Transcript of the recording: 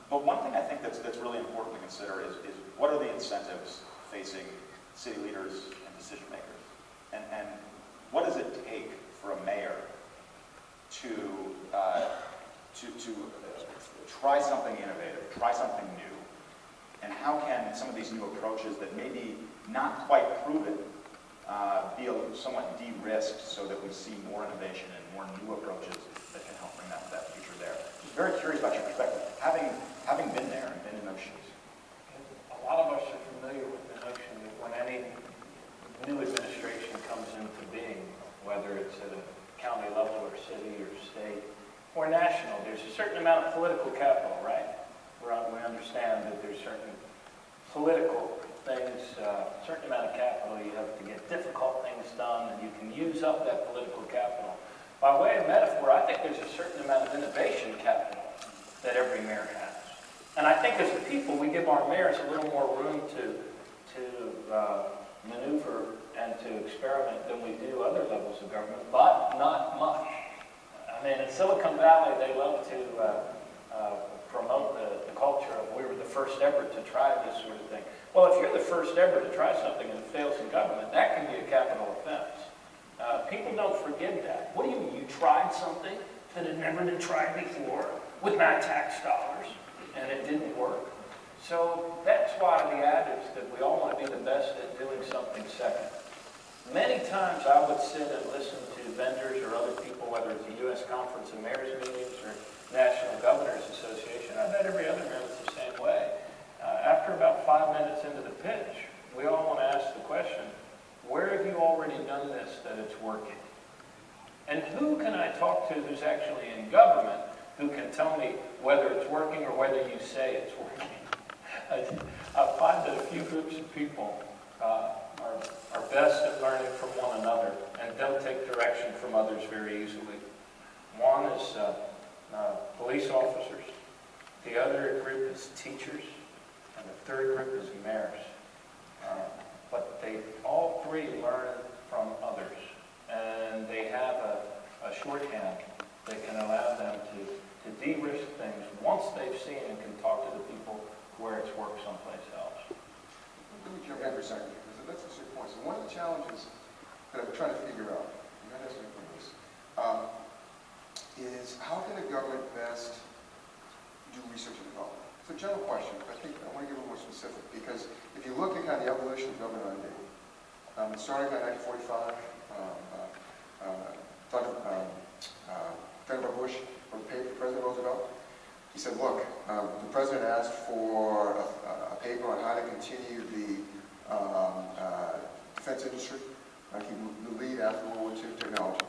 But one thing I think that's really important to consider is what are the incentives facing city leaders and decision makers? And what does it take for a mayor to try something innovative, try something new? And how can some of these new approaches that may be not quite proven be somewhat de-risked so that we see more innovation and more new approaches that can help bring that future there? Just very curious about your perspective, having been there and been in those shoes. A lot of us are familiar with the notion that when any new administration comes into being, whether it's at a county level or city or state or national, there's a certain amount of political capital, right? We understand that there's certain political things, certain amount of capital you have to get difficult things done, and you can use up that political capital. By way of metaphor, I think there's a certain amount of innovation capital that every mayor has. And I think as a people, we give our mayors a little more room to maneuver and to experiment than we do other levels of government, but not much. I mean, in Silicon Valley, they love to promote the culture of we were the first ever to try this sort of thing. Well, if you're the first ever to try something and it fails in government, that can be a capital offense. People don't forgive that. What do you mean? You tried something that had never been tried before with my tax dollars, and it didn't work? So that's why the adage that we all want to be the best at doing something second. Many times I would sit and listen to vendors or other people, whether it's a U.S. Conference of Mayors meetings or National Governors Association. I bet every other mayor was the same way. After about 5 minutes into the pitch, we all want to ask the question, where have you already done this that it's working? And who can I talk to who's actually in government who can tell me whether it's working or whether you say it's working? I find that a few groups of people are best at learning from one another and don't take direction from others very easily. One is police officers, the other group is teachers, and the third group is mayors. But they all three learn from others, and they have a shorthand that can allow them to de-risk things once they've seen and can talk to the people where it's worked someplace else. Let me jump in for a second, because that's a good point. So one of the challenges that I'm trying to figure out, you're not asking for this, is how can the government best do research and development? It's a general question, but I think I want to get a little more specific, because if you look at kind of the evolution of government on data, it started in 1945, President Bush wrote a paper for President Roosevelt. He said, look, the president asked for a paper on how to continue the defense industry, keep the lead after World War II technology.